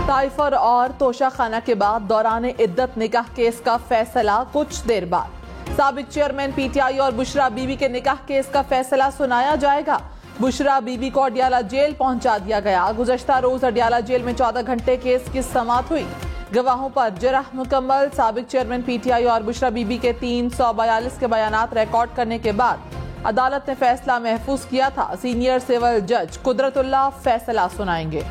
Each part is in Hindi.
ताइफर और तोशाखाना के बाद दौरान इद्दत निकाह केस का फैसला कुछ देर बाद। साबिक चेयरमैन पीटीआई और बुशरा बीबी के निकाह केस का फैसला सुनाया जाएगा। बुशरा बीबी को अडियाला जेल पहुंचा दिया गया। गुज़श्ता रोज अडियाला जेल में 14 घंटे केस की समाअत हुई। गवाहों पर जरह मुकम्मल। साबिक चेयरमैन पीटीआई और बुशरा बीबी के 342 के बयानात रिकॉर्ड करने के बाद अदालत ने फैसला महफूज किया था। सीनियर सिविल जज कुदरतुल्लाह फैसला सुनाएंगे।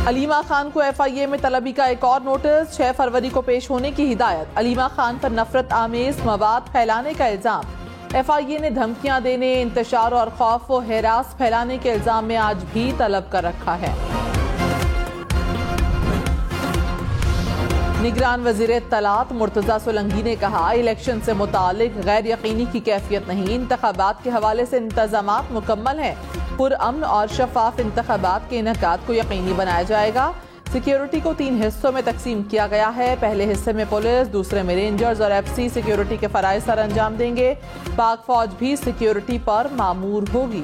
अलीमा खान को एफआईए में तलबी का एक और नोटिस। 6 फरवरी को पेश होने की हिदायत। अलीमा खान पर नफरत आमेज मवाद फैलाने का इल्जाम। एफआईए ने धमकियां देने, इंतशार और खौफ व हिरास फैलाने के इल्जाम में आज भी तलब कर रखा है। निगरान वजीर इत्तलात मुर्तजा सोलंकी ने कहा, इलेक्शन से मुतालिक गैर यकीनी की कैफियत नहीं। इंतखाबात के हवाले से इंतजामात मुकम्मल हैं। पुरअमन और शफाफ इंतखाबात के इनकाद को यकीनी बनाया जाएगा। सिक्योरिटी को 3 हिस्सों में तकसीम किया गया है। पहले हिस्से में पुलिस, दूसरे में रेंजर्स और एफसी सिक्योरिटी के फराइज सर अंजाम देंगे। पाक फौज भी सिक्योरिटी पर मामूर होगी।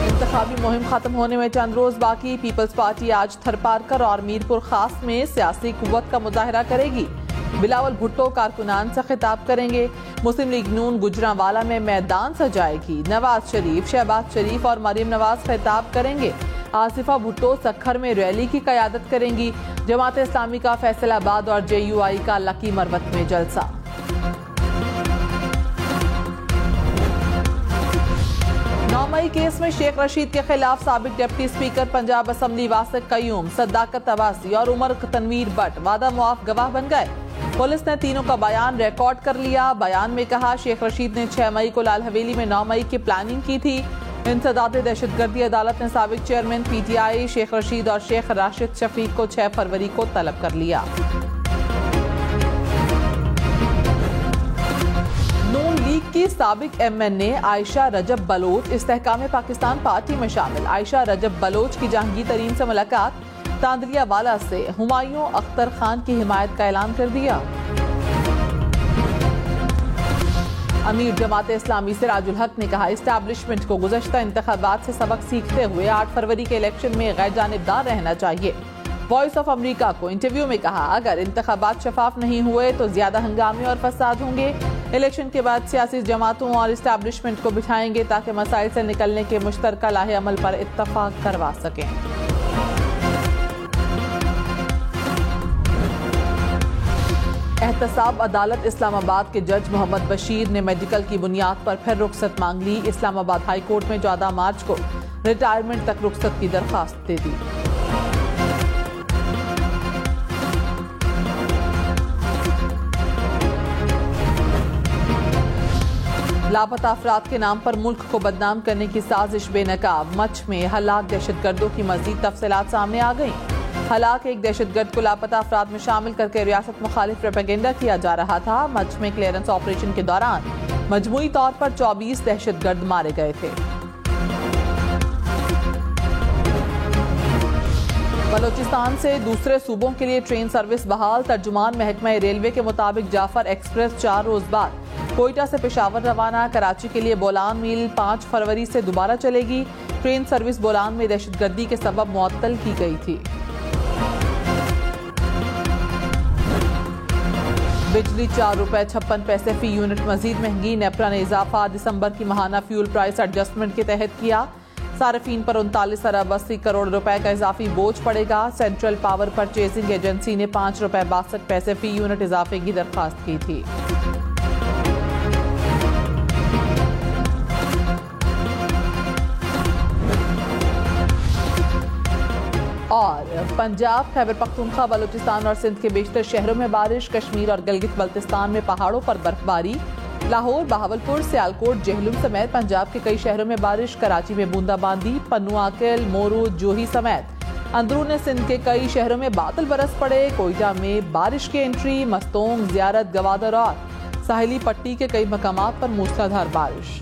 इंतखाबी मुहिम खत्म होने में चंद रोज बाकी। पीपल्स पार्टी आज थरपारकर और मीरपुर खास में सियासी कुव्वत का मुजाहरा करेगी। बिलावल भुट्टो कारकुनान से खिताब करेंगे। मुस्लिम लीग नून गुजरांवाला में मैदान सजाएगी। नवाज शरीफ, शहबाज शरीफ और मरीम नवाज खिताब करेंगे। आसिफा भुट्टो सखर में रैली की क़यादत करेंगी। जमात इस्लामी का फैसलाबाद और जेयूआई का लकी मरवत में जलसा। 9 मई केस में शेख रशीद के खिलाफ साबिक deputy speaker Punjab assembly वासिक Qayyum, सद्दाकत Abbasi और उमर तनवीर भट्ट वादा मुआफ गवाह बन गए। पुलिस ने तीनों का बयान रिकॉर्ड कर लिया। बयान में कहा, शेख रशीद ने 6 मई को लाल हवेली में 9 मई की प्लानिंग की थी। इंसदाद दहशतगर्दी अदालत ने साबिक चेयरमैन पीटीआई शेख रशीद और शेख राशिद शफीक को 6 फरवरी को तलब कर लिया। नून लीग की साबिक एमएनए आयशा रजब बलोच इस्तेहकाम पाकिस्तान पार्टी में शामिल। आयशा रजब बलोच की जहांगीर तरीन से मुलाकात। तांदलियावाला से हुमायूं अख्तर खान की हिमायत का ऐलान कर दिया। अमीर जमात इस्लामी सिराजुल हक ने कहा, इस्टेब्लिशमेंट को गुज़श्ता इंतखाबात से सबक सीखते हुए 8 फरवरी के इलेक्शन में गैर जानिबदार रहना चाहिए। वॉइस ऑफ अमेरिका को इंटरव्यू में कहा, अगर इंतखाबात शफाफ नहीं हुए तो ज्यादा हंगामे और फसाद होंगे। इलेक्शन के बाद सियासी जमातों और इस्टेब्लिशमेंट को बिठाएंगे ताकि मसाइल से निकलने के मुश्तरका लाहे अमल पर इत्तफाक करवा सकें। एहतसाब अदालत इस्लामाबाद के जज मोहम्मद बशीर ने मेडिकल की बुनियाद पर फिर रुख्सत मांग ली। इस्लामाबाद हाई कोर्ट में 14 मार्च को रिटायरमेंट तक रुख्सत की दरखास्त दे दी। लापता अफराद के नाम पर मुल्क को बदनाम करने की साजिश बेनकाब। मच में हलाक दहशतगर्दों की मजीद तफसीलात सामने आ गई। हलाक एक दहशतगर्द को लापता अफराद में शामिल करके रियासत मुखालिफ प्रोपेगेंडा किया जा रहा था। मच में क्लियरेंस ऑपरेशन के दौरान मजमूई तौर पर 24 दहशतगर्द मारे गए थे। बलोचिस्तान से दूसरे सूबों के लिए ट्रेन सर्विस बहाल। तर्जुमान महकमा रेलवे के मुताबिक जाफर एक्सप्रेस 4 रोज बाद कोयटा से पेशावर रवाना। कराची के लिए बोलान मील 5 फरवरी से दोबारा चलेगी। ट्रेन सर्विस बोलान में दहशतगर्दी के सबब मुअत्तल की गई थी। बिजली 4 रुपए 56 पैसे फी यूनिट मजीद महंगी। नेपरा ने इजाफा दिसंबर की माहाना फ्यूल प्राइस एडजस्टमेंट के तहत किया। सार्फिन पर 39 अरब 80 करोड़ रुपए का इजाफी बोझ पड़ेगा। सेंट्रल पावर परचेजिंग एजेंसी ने 5 रुपए 62 पैसे फी यूनिट इजाफे की दरखास्त की थी। और पंजाब, खैबर पख्तूनख्वा, बलूचिस्तान और सिंध के बेशतर शहरों में बारिश। कश्मीर और गिलगित बल्तिस्तान में पहाड़ों पर बर्फबारी। लाहौर, बहावलपुर, सियालकोट, जेहलुम समेत पंजाब के कई शहरों में बारिश। कराची में बूंदाबांदी। पन्नू, आकिल, मोरू, जोही समेत अंदरून सिंध के कई शहरों में बादल बरस पड़े। कोयटा में बारिश की एंट्री। मस्तोंग, जियारत, गवादर और साहिली पट्टी के कई मकामात पर मूसलाधार बारिश।